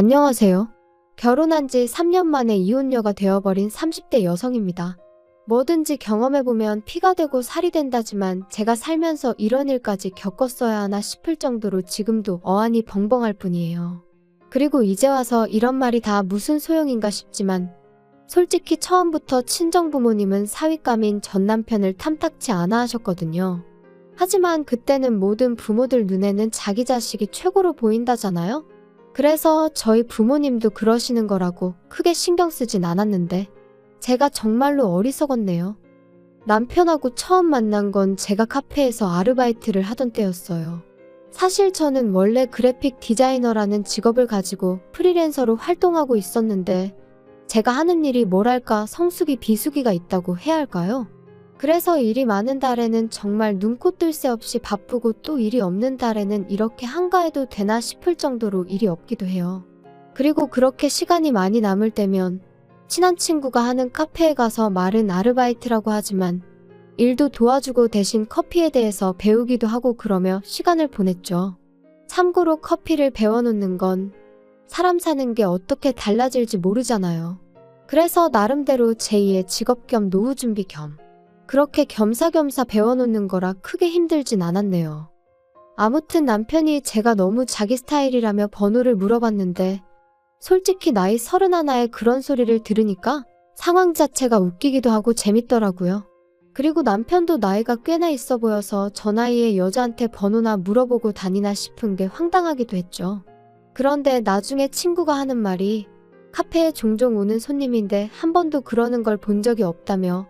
안녕하세요. 결혼한 지 3년 만에 이혼녀가 되어버린 30대 여성입니다. 뭐든지 경험해보면 피가 되고 살이 된다지만 제가 살면서 이런 일까지 겪었어야 하나 싶을 정도로 지금도 어안이 벙벙할 뿐이에요. 그리고 이제 와서 이런 말이 다 무슨 소용인가 싶지만 솔직히 처음부터 친정부모님은 사윗감인 전 남편을 탐탁치 않아 하셨거든요. 하지만 그때는 모든 부모들 눈에는 자기 자식이 최고로 보인다잖아요? 그래서 저희 부모님도 그러시는 거라고 크게 신경 쓰진 않았는데 제가 정말로 어리석었네요. 남편하고 처음 만난 건 제가 카페에서 아르바이트를 하던 때였어요. 사실 저는 원래 그래픽 디자이너라는 직업을 가지고 프리랜서로 활동하고 있었는데 제가 하는 일이 뭐랄까 성수기 비수기가 있다고 해야 할까요? 그래서 일이 많은 달에는 정말 눈코 뜰 새 없이 바쁘고 또 일이 없는 달에는 이렇게 한가해도 되나 싶을 정도로 일이 없기도 해요. 그리고 그렇게 시간이 많이 남을 때면 친한 친구가 하는 카페에 가서 말은 아르바이트라고 하지만 일도 도와주고 대신 커피에 대해서 배우기도 하고 그러며 시간을 보냈죠. 참고로 커피를 배워놓는 건 사람 사는 게 어떻게 달라질지 모르잖아요. 그래서 나름대로 제2의 직업 겸 노후 준비 겸 그렇게 겸사겸사 배워놓는 거라 크게 힘들진 않았네요. 아무튼 남편이 제가 너무 자기 스타일이라며 번호를 물어봤는데 솔직히 나이 31에 그런 소리를 들으니까 상황 자체가 웃기기도 하고 재밌더라고요. 그리고 남편도 나이가 꽤나 있어 보여서 저 나이에 여자한테 번호나 물어보고 다니나 싶은 게 황당하기도 했죠. 그런데 나중에 친구가 하는 말이 카페에 종종 오는 손님인데 한 번도 그러는 걸 본 적이 없다며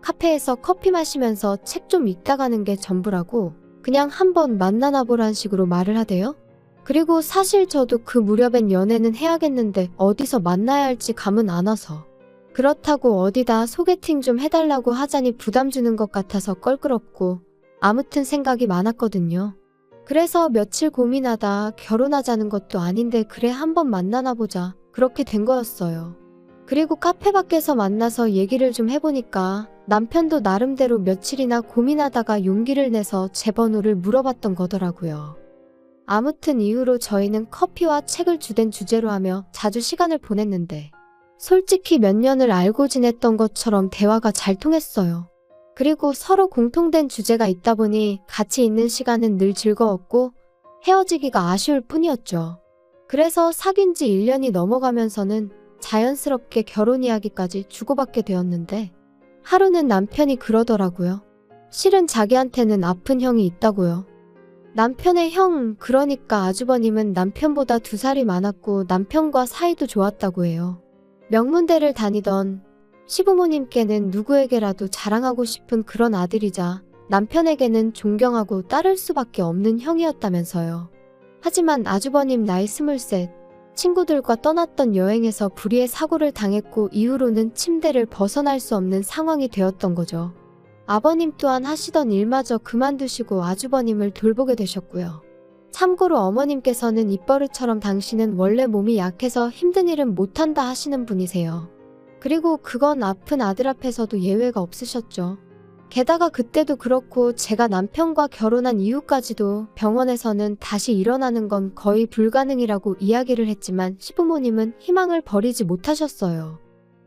카페에서 커피 마시면서 책 좀 읽다 가는 게 전부라고 그냥 한번 만나나 보란 식으로 말을 하대요. 그리고 사실 저도 그 무렵엔 연애는 해야겠는데 어디서 만나야 할지 감은 안 와서 그렇다고 어디다 소개팅 좀 해달라고 하자니 부담 주는 것 같아서 껄끄럽고 아무튼 생각이 많았거든요. 그래서 며칠 고민하다 결혼하자는 것도 아닌데 그래 한번 만나나 보자 그렇게 된 거였어요. 그리고 카페 밖에서 만나서 얘기를 좀 해보니까 남편도 나름대로 며칠이나 고민하다가 용기를 내서 제 번호를 물어봤던 거더라고요. 아무튼 이후로 저희는 커피와 책을 주된 주제로 하며 자주 시간을 보냈는데 솔직히 몇 년을 알고 지냈던 것처럼 대화가 잘 통했어요. 그리고 서로 공통된 주제가 있다 보니 같이 있는 시간은 늘 즐거웠고 헤어지기가 아쉬울 뿐이었죠. 그래서 사귄 지 1년이 넘어가면서는 자연스럽게 결혼 이야기까지 주고받게 되었는데 하루는 남편이 그러더라고요. 실은 자기한테는 아픈 형이 있다고요. 남편의 형, 그러니까 아주버님은 남편보다 2살이 많았고 남편과 사이도 좋았다고 해요. 명문대를 다니던 시부모님께는 누구에게라도 자랑하고 싶은 그런 아들이자 남편에게는 존경하고 따를 수밖에 없는 형이었다면서요. 하지만 아주버님 나이 23, 친구들과 떠났던 여행에서 불의의 사고를 당했고 이후로는 침대를 벗어날 수 없는 상황이 되었던 거죠. 아버님 또한 하시던 일마저 그만두시고 아주버님을 돌보게 되셨고요. 참고로 어머님께서는 입버릇처럼 당신은 원래 몸이 약해서 힘든 일은 못한다 하시는 분이세요. 그리고 그건 아픈 아들 앞에서도 예외가 없으셨죠. 게다가 그때도 그렇고 제가 남편과 결혼한 이후까지도 병원에서는 다시 일어나는 건 거의 불가능이라고 이야기를 했지만 시부모님은 희망을 버리지 못하셨어요.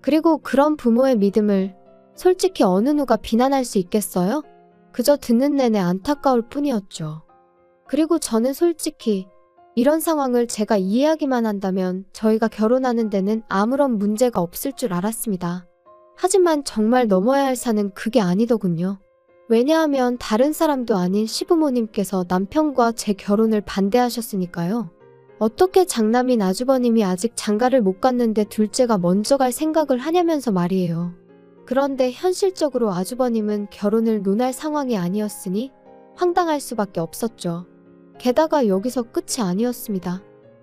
그리고 그런 부모의 믿음을 솔직히 어느 누가 비난할 수 있겠어요? 그저 듣는 내내 안타까울 뿐이었죠. 그리고 저는 솔직히 이런 상황을 제가 이해하기만 한다면 저희가 결혼하는 데는 아무런 문제가 없을 줄 알았습니다. 하지만 정말 넘어야 할 산은 그게 아니더군요. 왜냐하면 다른 사람도 아닌 시부모님께서 남편과 제 결혼을 반대하셨으니까요. 어떻게 장남인 아주버님이 아직 장가를 못 갔는데 둘째가 먼저 갈 생각을 하냐면서 말이에요. 그런데 현실적으로 아주버님은 결혼을 논할 상황이 아니었으니 황당할 수밖에 없었죠. 게다가 여기서 끝이 아니었습니다.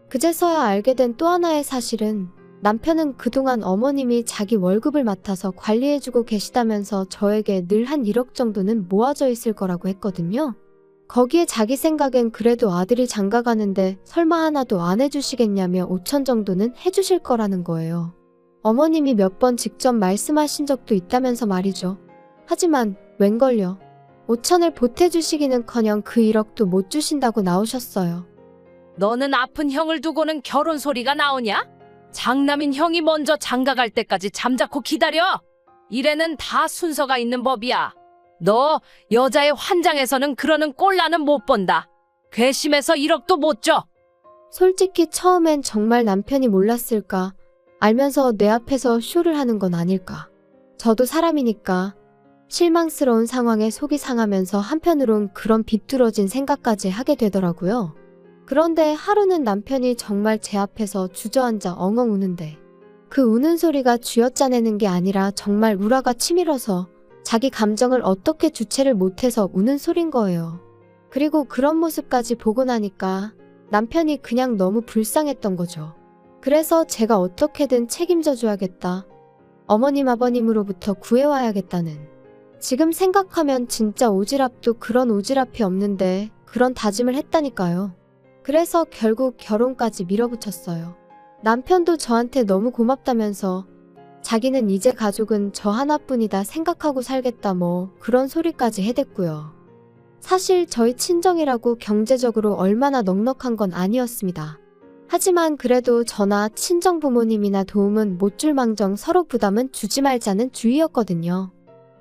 그제서야 알게 된 또 하나의 사실은 남편은 그동안 어머님이 자기 월급을 맡아서 관리해주고 계시다면서 저에게 늘 한 1억 정도는 모아져 있을 거라고 했거든요. 거기에 자기 생각엔 그래도 아들이 장가 가는데 설마 하나도 안 해주시겠냐며 5천 정도는 해주실 거라는 거예요. 어머님이 몇 번 직접 말씀하신 적도 있다면서 말이죠. 하지만 웬걸요. 5천을 보태주시기는커녕 그 1억도 못 주신다고 나오셨어요. 너는 아픈 형을 두고는 결혼 소리가 나오냐? 장남인 형이 먼저 장가 갈 때까지 잠자코 기다려. 이래는 다 순서가 있는 법이야. 너 여자의 환장에서는 그러는 꼴라는 못 본다. 괘씸해서 1억도 못 줘. 솔직히 처음엔 정말 남편이 몰랐을까? 알면서 내 앞에서 쇼를 하는 건 아닐까? 저도 사람이니까 실망스러운 상황에 속이 상하면서 한편으론 그런 비뚤어진 생각까지 하게 되더라고요. 그런데 하루는 남편이 정말 제 앞에서 주저앉아 엉엉 우는데 그 우는 소리가 쥐어짜내는 게 아니라 정말 우라가 치밀어서 자기 감정을 어떻게 주체를 못해서 우는 소린 거예요. 그리고 그런 모습까지 보고 나니까 남편이 그냥 너무 불쌍했던 거죠. 그래서 제가 어떻게든 책임져 줘야겠다. 어머님 아버님으로부터 구해와야겠다는. 지금 생각하면 진짜 오지랖도 그런 오지랖이 없는데 그런 다짐을 했다니까요. 그래서 결국 결혼까지 밀어붙였어요. 남편도 저한테 너무 고맙다면서 자기는 이제 가족은 저 하나뿐이다 생각하고 살겠다 뭐 그런 소리까지 해댔고요. 사실 저희 친정이라고 경제적으로 얼마나 넉넉한 건 아니었습니다. 하지만 그래도 저나 친정 부모님이나 도움은 못 줄 망정 서로 부담은 주지 말자는 주의였거든요.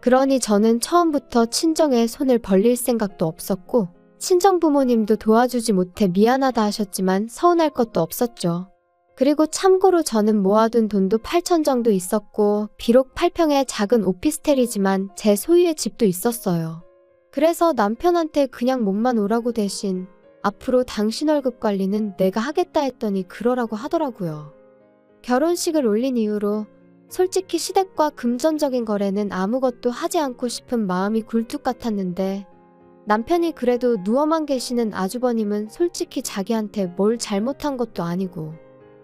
그러니 저는 처음부터 친정에 손을 벌릴 생각도 없었고 친정 부모님도 도와주지 못해 미안하다 하셨지만 서운할 것도 없었죠. 그리고 참고로 저는 모아둔 돈도 8천 정도 있었고 비록 8평의 작은 오피스텔이지만 제 소유의 집도 있었어요. 그래서 남편한테 그냥 몸만 오라고 대신 앞으로 당신 월급 관리는 내가 하겠다 했더니 그러라고 하더라고요. 결혼식을 올린 이후로 솔직히 시댁과 금전적인 거래는 아무것도 하지 않고 싶은 마음이 굴뚝 같았는데 남편이 그래도 누워만 계시는 아주버님은 솔직히 자기한테 뭘 잘못한 것도 아니고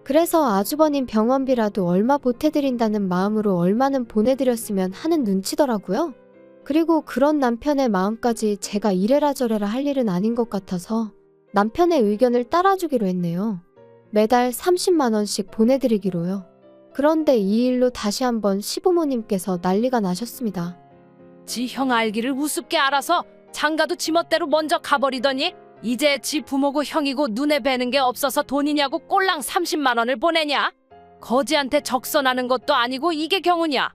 그래서 아주버님 병원비라도 얼마 보태드린다는 마음으로 얼마는 보내드렸으면 하는 눈치더라고요. 그리고 그런 남편의 마음까지 제가 이래라 저래라 할 일은 아닌 것 같아서 남편의 의견을 따라주기로 했네요. 매달 30만 원씩 보내드리기로요. 그런데 이 일로 다시 한번 시부모님께서 난리가 나셨습니다. 지 형 알기를 우습게 알아서 장가도 지멋대로 먼저 가버리더니 이제 지 부모고 형이고 눈에 뵈는 게 없어서 돈이냐고 꼴랑 30만 원을 보내냐? 거지한테 적선하는 것도 아니고 이게 경우냐?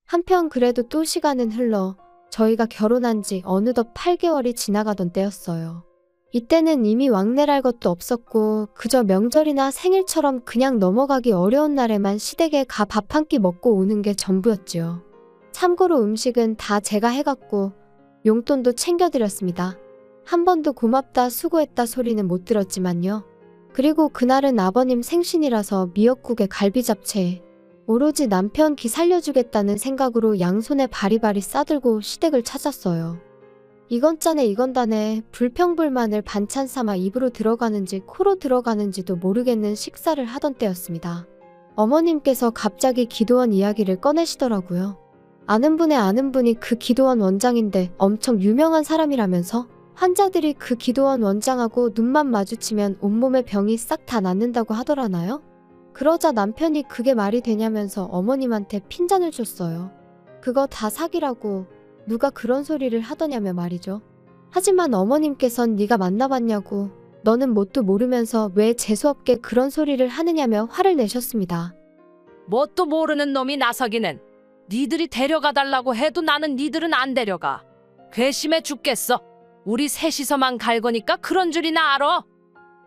한편 그래도 또 시간은 흘러 저희가 결혼한 지 어느덧 8개월이 지나가던 때였어요. 이때는 이미 왕래랄 것도 없었고 그저 명절이나 생일처럼 그냥 넘어가기 어려운 날에만 시댁에 가 밥 한 끼 먹고 오는 게 전부였지요. 참고로 음식은 다 제가 해갔고 용돈도 챙겨드렸습니다. 한 번도 고맙다 수고했다 소리는 못 들었지만요. 그리고 그날은 아버님 생신이라서 미역국에 갈비잡채에 오로지 남편 기 살려주겠다는 생각으로 양손에 바리바리 싸들고 시댁을 찾았어요. 이건 짜네 이건 다네 불평불만을 반찬 삼아 입으로 들어가는지 코로 들어가는지도 모르겠는 식사를 하던 때였습니다. 어머님께서 갑자기 기도원 이야기를 꺼내시더라고요. 아는 분이 그 기도원 원장인데 엄청 유명한 사람이라면서 환자들이 그 기도원 원장하고 눈만 마주치면 온몸의 병이 싹 다 낫는다고 하더라나요? 그러자 남편이 그게 말이 되냐면서 어머님한테 핀잔을 줬어요. 그거 다 사기라고 누가 그런 소리를 하더냐며 말이죠. 하지만 어머님께선 네가 만나봤냐고 너는 뭣도 모르면서 왜 재수없게 그런 소리를 하느냐며 화를 내셨습니다. 뭣도 모르는 놈이 나서기는 니들이 데려가 달라고 해도 나는 니들은 안 데려가. 괘씸해 죽겠어. 우리 셋이서만 갈 거니까 그런 줄이나 알아.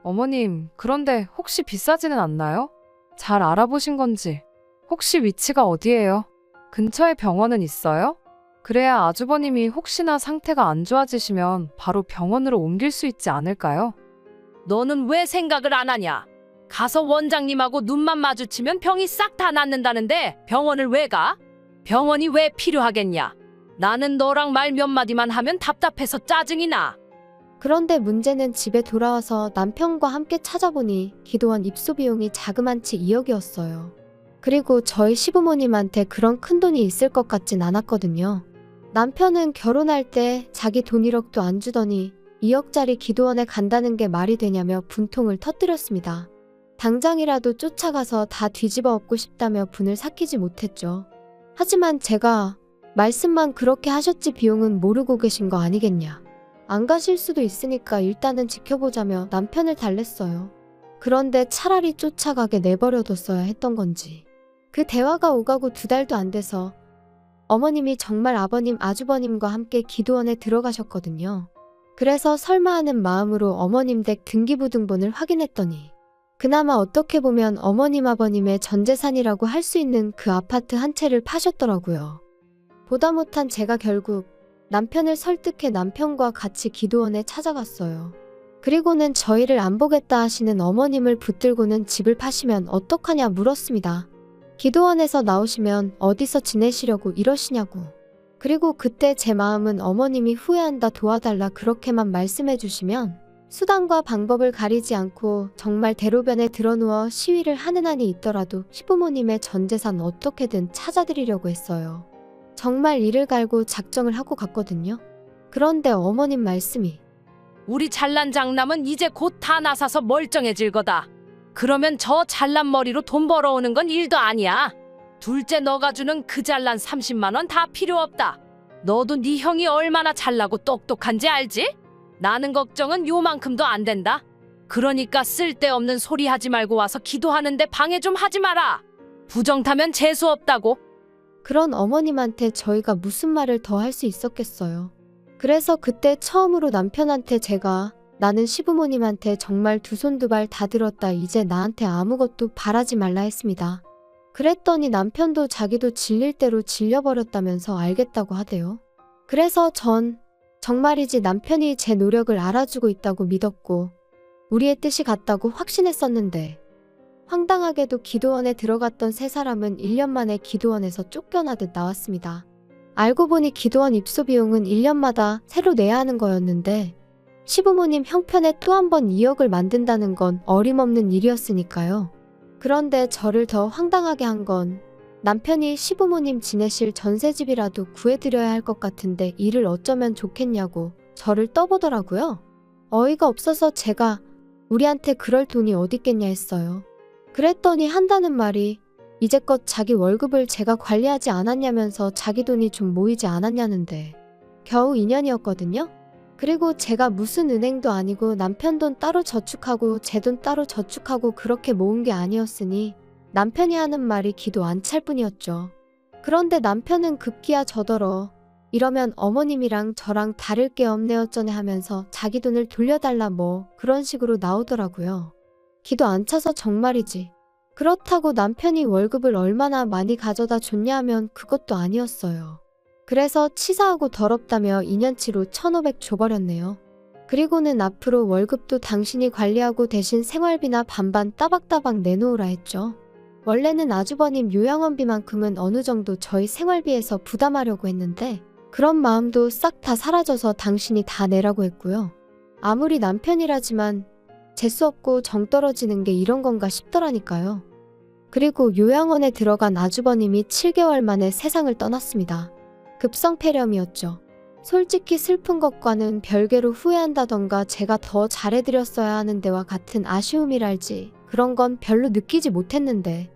어머님, 그런데 혹시 비싸지는 않나요? 잘 알아보신 건지. 혹시 위치가 어디예요? 근처에 병원은 있어요? 그래야 아주버님이 혹시나 상태가 안 좋아지시면 바로 병원으로 옮길 수 있지 않을까요? 너는 왜 생각을 안 하냐? 가서 원장님하고 눈만 마주치면 병이 싹 다 낫는다는데 병원을 왜 가? 병원이 왜 필요하겠냐? 나는 너랑 말 몇 마디만 하면 답답해서 짜증이 나. 그런데 문제는 집에 돌아와서 남편과 함께 찾아보니 기도원 입소 비용이 자그만치 2억이었어요. 그리고 저희 시부모님한테 그런 큰 돈이 있을 것 같진 않았거든요. 남편은 결혼할 때 자기 돈 1억도 안 주더니 2억짜리 기도원에 간다는 게 말이 되냐며 분통을 터뜨렸습니다. 당장이라도 쫓아가서 다 뒤집어 엎고 싶다며 분을 삭히지 못했죠. 하지만 제가 말씀만 그렇게 하셨지 비용은 모르고 계신 거 아니겠냐. 안 가실 수도 있으니까 일단은 지켜보자며 남편을 달랬어요. 그런데 차라리 쫓아가게 내버려뒀어야 했던 건지. 그 대화가 오가고 2달도 안 돼서 어머님이 정말 아버님, 아주버님과 함께 기도원에 들어가셨거든요. 그래서 설마 하는 마음으로 어머님 댁 등기부등본을 확인했더니 그나마 어떻게 보면 어머님, 아버님의 전재산이라고 할 수 있는 그 아파트 한 채를 파셨더라고요. 보다 못한 제가 결국 남편을 설득해 남편과 같이 기도원에 찾아갔어요. 그리고는 저희를 안 보겠다 하시는 어머님을 붙들고는 집을 파시면 어떡하냐 물었습니다. 기도원에서 나오시면 어디서 지내시려고 이러시냐고. 그리고 그때 제 마음은 어머님이 후회한다 도와달라 그렇게만 말씀해 주시면 수단과 방법을 가리지 않고 정말 대로변에 드러누워 시위를 하는 한이 있더라도 시부모님의 전재산 어떻게든 찾아드리려고 했어요. 정말 이를 갈고 작정을 하고 갔거든요. 그런데 어머님 말씀이 우리 잘난 장남은 이제 곧 다 나사서 멀쩡해질 거다. 그러면 저 잘난 머리로 돈 벌어오는 건 일도 아니야. 둘째 너가 주는 그 잘난 30만 원 다 필요 없다. 너도 네 형이 얼마나 잘나고 똑똑한지 알지? 나는 걱정은 요만큼도 안 된다. 그러니까 쓸데없는 소리 하지 말고 와서 기도하는데 방해 좀 하지 마라. 부정 타면 재수 없다고. 그런 어머님한테 저희가 무슨 말을 더 할 수 있었겠어요. 그래서 그때 처음으로 남편한테 제가 나는 시부모님한테 정말 두 손 두 발 다 들었다. 이제 나한테 아무것도 바라지 말라 했습니다. 그랬더니 남편도 자기도 질릴 대로 질려버렸다면서 알겠다고 하대요. 그래서 전 정말이지 남편이 제 노력을 알아주고 있다고 믿었고 우리의 뜻이 같다고 확신했었는데 황당하게도 기도원에 들어갔던 3사람은 1년 만에 기도원에서 쫓겨나듯 나왔습니다. 알고 보니 기도원 입소 비용은 1년마다 새로 내야 하는 거였는데 시부모님 형편에 또 한 번 2억을 만든다는 건 어림없는 일이었으니까요. 그런데 저를 더 황당하게 한 건 남편이 시부모님 지내실 전셋집이라도 구해드려야 할 것 같은데 이를 어쩌면 좋겠냐고 저를 떠보더라고요. 어이가 없어서 제가 우리한테 그럴 돈이 어딨겠냐 했어요. 그랬더니 한다는 말이 이제껏 자기 월급을 제가 관리하지 않았냐면서 자기 돈이 좀 모이지 않았냐는데 겨우 2년이었거든요. 그리고 제가 무슨 은행도 아니고 남편 돈 따로 저축하고 제 돈 따로 저축하고 그렇게 모은 게 아니었으니 남편이 하는 말이 기도 안 찰 뿐이었죠. 그런데 남편은 급기야 저더러 이러면 어머님이랑 저랑 다를 게 없네 어쩌네 하면서 자기 돈을 돌려달라 뭐 그런 식으로 나오더라고요. 기도 안 차서 정말이지. 그렇다고 남편이 월급을 얼마나 많이 가져다 줬냐 하면 그것도 아니었어요. 그래서 치사하고 더럽다며 2년치로 1,500 줘버렸네요. 그리고는 앞으로 월급도 당신이 관리하고 대신 생활비나 반반 따박따박 내놓으라 했죠. 원래는 아주버님 요양원비만큼은 어느 정도 저희 생활비에서 부담하려고 했는데 그런 마음도 싹 다 사라져서 당신이 다 내라고 했고요. 아무리 남편이라지만 재수 없고 정 떨어지는 게 이런 건가 싶더라니까요. 그리고 요양원에 들어간 아주버님이 7개월 만에 세상을 떠났습니다. 급성폐렴이었죠. 솔직히 슬픈 것과는 별개로 후회한다던가 제가 더 잘해드렸어야 하는 데와 같은 아쉬움이랄지 그런 건 별로 느끼지 못했는데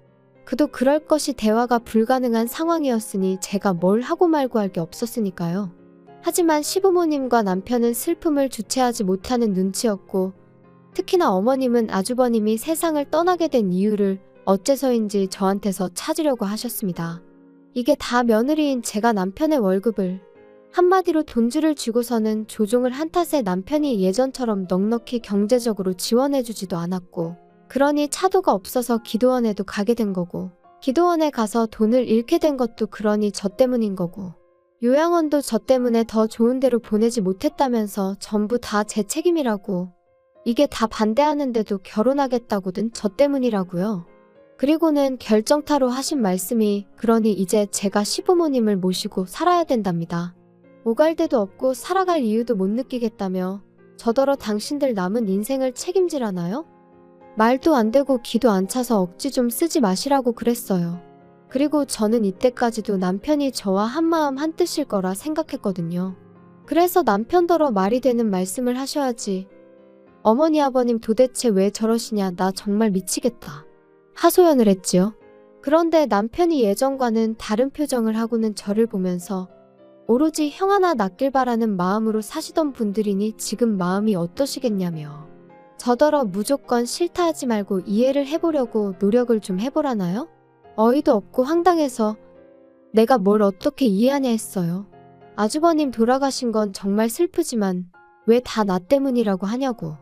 그도 그럴 것이 대화가 불가능한 상황이었으니 제가 뭘 하고 말고 할 게 없었으니까요. 하지만 시부모님과 남편은 슬픔을 주체하지 못하는 눈치였고 특히나 어머님은 아주버님이 세상을 떠나게 된 이유를 어째서인지 저한테서 찾으려고 하셨습니다. 이게 다 며느리인 제가 남편의 월급을 한마디로 돈줄을 쥐고서는 조종을 한 탓에 남편이 예전처럼 넉넉히 경제적으로 지원해주지도 않았고 그러니 차도가 없어서 기도원에도 가게 된 거고 기도원에 가서 돈을 잃게 된 것도 그러니 저 때문인 거고 요양원도 저 때문에 더 좋은 데로 보내지 못했다면서 전부 다 제 책임이라고 이게 다 반대하는데도 결혼하겠다고든 저 때문이라고요. 그리고는 결정타로 하신 말씀이 그러니 이제 제가 시부모님을 모시고 살아야 된답니다. 오갈 데도 없고 살아갈 이유도 못 느끼겠다며 저더러 당신들 남은 인생을 책임지라나요? 말도 안 되고 기도 안 차서 억지 좀 쓰지 마시라고 그랬어요. 그리고 저는 이때까지도 남편이 저와 한마음 한뜻일 거라 생각했거든요. 그래서 남편더러 말이 되는 말씀을 하셔야지. 어머니 아버님 도대체 왜 저러시냐 나 정말 미치겠다. 하소연을 했지요. 그런데 남편이 예전과는 다른 표정을 하고는 저를 보면서 오로지 형 하나 낳길 바라는 마음으로 사시던 분들이니 지금 마음이 어떠시겠냐며. 저더러 무조건 싫다 하지 말고 이해를 해보려고 노력을 좀 해보라나요? 어이도 없고 황당해서 내가 뭘 어떻게 이해하냐 했어요. 아주버님 돌아가신 건 정말 슬프지만 왜 다 나 때문이라고 하냐고.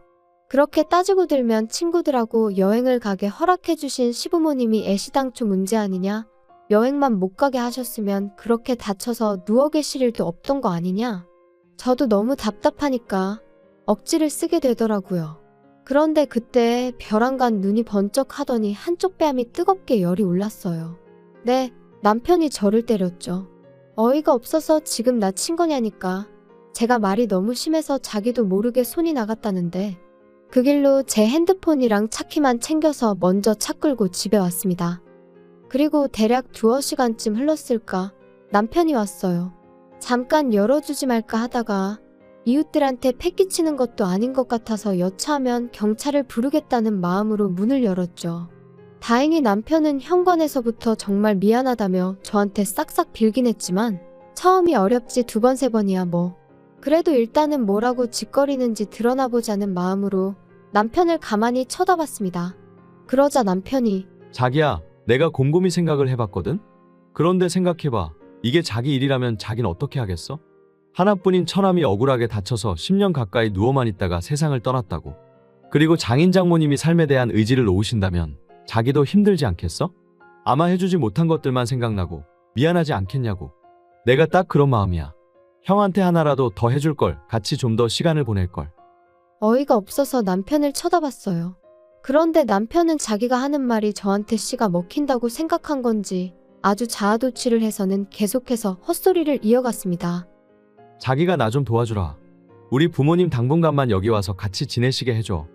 그렇게 따지고 들면 친구들하고 여행을 가게 허락해주신 시부모님이 애시당초 문제 아니냐? 여행만 못 가게 하셨으면 그렇게 다쳐서 누워 계실 일도 없던 거 아니냐? 저도 너무 답답하니까 억지를 쓰게 되더라고요. 그런데 그때 벼랑간 눈이 번쩍 하더니 한쪽 뺨이 뜨겁게 열이 올랐어요. 네, 남편이 저를 때렸죠. 어이가 없어서 지금 나 친 거냐니까. 제가 말이 너무 심해서 자기도 모르게 손이 나갔다는데 그 길로 제 핸드폰이랑 차키만 챙겨서 먼저 차 끌고 집에 왔습니다. 그리고 대략 2시간쯤 흘렀을까 남편이 왔어요. 잠깐 열어주지 말까 하다가 이웃들한테 패기치는 것도 아닌 것 같아서 여차하면 경찰을 부르겠다는 마음으로 문을 열었죠. 다행히 남편은 현관에서부터 정말 미안하다며 저한테 싹싹 빌긴 했지만 처음이 어렵지 2번, 3번이야 뭐. 그래도 일단은 뭐라고 짓거리는지 드러나보자는 마음으로 남편을 가만히 쳐다봤습니다. 그러자 남편이 자기야, 내가 곰곰이 생각을 해봤거든? 그런데 생각해봐. 이게 자기 일이라면 자긴 어떻게 하겠어? 하나뿐인 처남이 억울하게 다쳐서 10년 가까이 누워만 있다가 세상을 떠났다고. 그리고 장인 장모님이 삶에 대한 의지를 놓으신다면 자기도 힘들지 않겠어? 아마 해주지 못한 것들만 생각나고 미안하지 않겠냐고. 내가 딱 그런 마음이야. 형한테 하나라도 더 해줄 걸, 같이 좀 더 시간을 보낼 걸. 어이가 없어서 남편을 쳐다봤어요. 그런데 남편은 자기가 하는 말이 저한테 씨가 먹힌다고 생각한 건지 아주 자아도취를 해서는 계속해서 헛소리를 이어갔습니다. 자기가 나 좀 도와주라. 우리 부모님 당분간만 여기 와서 같이 지내시게 해줘.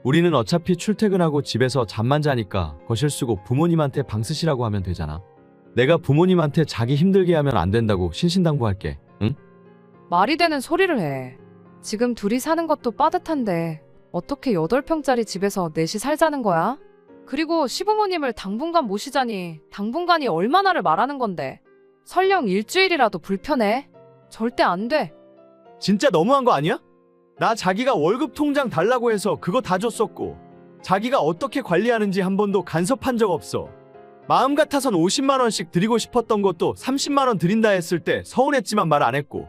우리는 어차피 출퇴근하고 집에서 잠만 자니까 거실 쓰고 부모님한테 방 쓰시라고 하면 되잖아. 내가 부모님한테 자기 힘들게 하면 안 된다고 신신당부할게. 응? 말이 되는 소리를 해. 지금 둘이 사는 것도 빠듯한데 어떻게 8평짜리 집에서 넷이 살자는 거야? 그리고 시부모님을 당분간 모시자니 당분간이 얼마나를 말하는 건데. 설령 일주일이라도 불편해? 절대 안 돼. 진짜 너무한 거 아니야? 나 자기가 월급 통장 달라고 해서 그거 다 줬었고 자기가 어떻게 관리하는지 한 번도 간섭한 적 없어. 마음 같아선 50만 원씩 드리고 싶었던 것도 30만 원 드린다 했을 때 서운했지만 말 안 했고.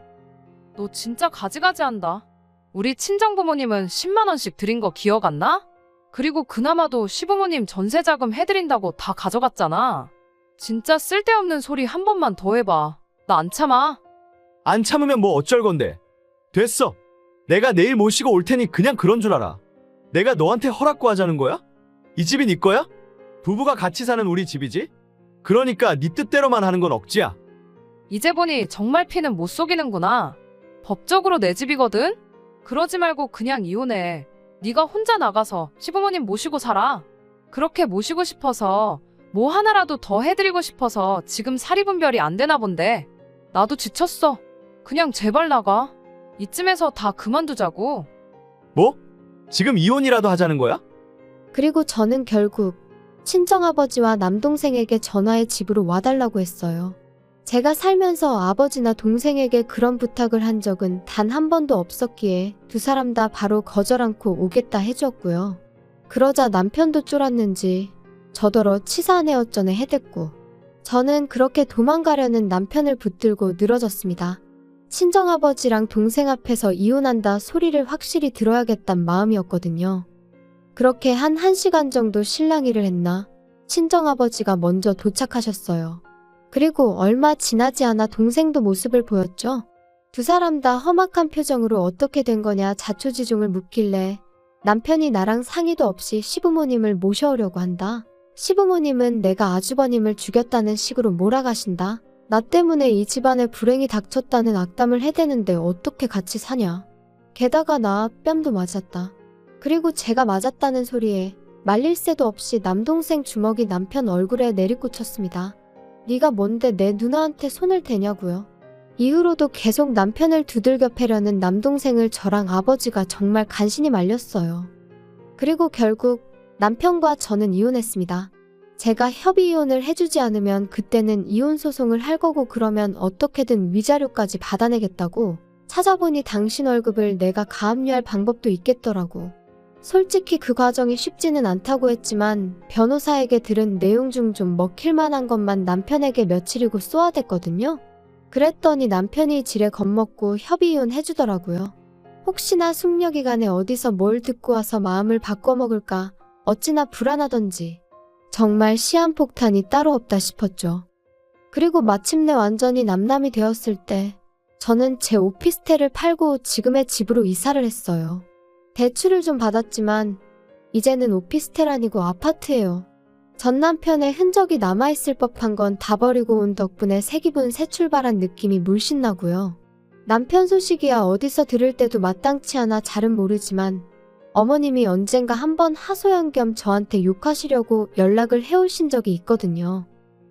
너 진짜 가지가지 한다. 우리 친정부모님은 10만 원씩 드린 거 기억 안 나? 그리고 그나마도 시부모님 전세자금 해드린다고 다 가져갔잖아. 진짜 쓸데없는 소리 한 번만 더 해봐. 나 안 참아. 안 참으면 뭐 어쩔 건데. 됐어. 내가 내일 모시고 올 테니 그냥 그런 줄 알아. 내가 너한테 허락 구하자는 거야? 이 집이 네 거야? 부부가 같이 사는 우리 집이지? 그러니까 네 뜻대로만 하는 건 억지야. 이제 보니 정말 피는 못 속이는구나. 법적으로 내 집이거든? 그러지 말고 그냥 이혼해. 네가 혼자 나가서 시부모님 모시고 살아. 그렇게 모시고 싶어서 뭐 하나라도 더 해드리고 싶어서 지금 사리분별이 안 되나 본데. 나도 지쳤어. 그냥 제발 나가. 이쯤에서 다 그만두자고. 뭐? 지금 이혼이라도 하자는 거야? 그리고 저는 결국 친정아버지와 남동생에게 전화해 집으로 와달라고 했어요. 제가 살면서 아버지나 동생에게 그런 부탁을 한 적은 단 한 번도 없었기에 두 사람 다 바로 거절 않고 오겠다 해주었고요. 그러자 남편도 쫄았는지 저더러 치사하네 어쩌네 해댔고 저는 그렇게 도망가려는 남편을 붙들고 늘어졌습니다. 친정아버지랑 동생 앞에서 이혼한다 소리를 확실히 들어야겠단 마음이었거든요. 그렇게 한 1시간 정도 실랑이를 했나 친정아버지가 먼저 도착하셨어요. 그리고 얼마 지나지 않아 동생도 모습을 보였죠. 두 사람 다 험악한 표정으로 어떻게 된 거냐 자초지종을 묻길래 남편이 나랑 상의도 없이 시부모님을 모셔오려고 한다. 시부모님은 내가 아주버님을 죽였다는 식으로 몰아가신다. 나 때문에 이 집안에 불행이 닥쳤다는 악담을 해대는데 어떻게 같이 사냐. 게다가 나 뺨도 맞았다. 그리고 제가 맞았다는 소리에 말릴 새도 없이 남동생 주먹이 남편 얼굴에 내리꽂혔습니다. 네가 뭔데 내 누나한테 손을 대냐고요. 이후로도 계속 남편을 두들겨 패려는 남동생을 저랑 아버지가 정말 간신히 말렸어요. 그리고 결국 남편과 저는 이혼했습니다. 제가 협의 이혼을 해주지 않으면 그때는 이혼 소송을 할 거고 그러면 어떻게든 위자료까지 받아내겠다고. 찾아보니 당신 월급을 내가 가압류할 방법도 있겠더라고. 솔직히 그 과정이 쉽지는 않다고 했지만 변호사에게 들은 내용 중 좀 먹힐 만한 것만 남편에게 며칠이고 쏘아댔거든요. 그랬더니 남편이 지레 겁먹고 협의 이혼 해주더라고요. 혹시나 숙려기간에 어디서 뭘 듣고 와서 마음을 바꿔먹을까 어찌나 불안하던지 정말 시한폭탄이 따로 없다 싶었죠. 그리고 마침내 완전히 남남이 되었을 때 저는 제 오피스텔을 팔고 지금의 집으로 이사를 했어요. 대출을 좀 받았지만 이제는 오피스텔 아니고 아파트예요. 전 남편의 흔적이 남아있을 법한 건 다 버리고 온 덕분에 새 기분 새 출발한 느낌이 물씬 나고요. 남편 소식이야 어디서 들을 때도 마땅치 않아 잘은 모르지만 어머님이 언젠가 한번 하소연 겸 저한테 욕하시려고 연락을 해오신 적이 있거든요.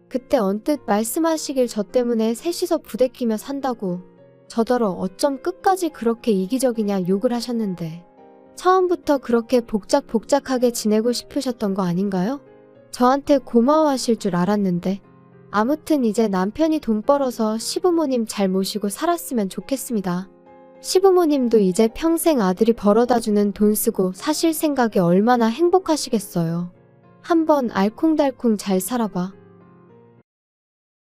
그때 언뜻 말씀하시길 저 때문에 셋이서 부대끼며 산다고 저더러 어쩜 끝까지 그렇게 이기적이냐 욕을 하셨는데 처음부터 그렇게 복작복작하게 지내고 싶으셨던 거 아닌가요? 저한테 고마워하실 줄 알았는데 아무튼 이제 남편이 돈 벌어서 시부모님 잘 모시고 살았으면 좋겠습니다. 시부모님도 이제 평생 아들이 벌어다주는 돈 쓰고 사실 생각에 얼마나 행복하시겠어요. 한번 알콩달콩 잘 살아봐.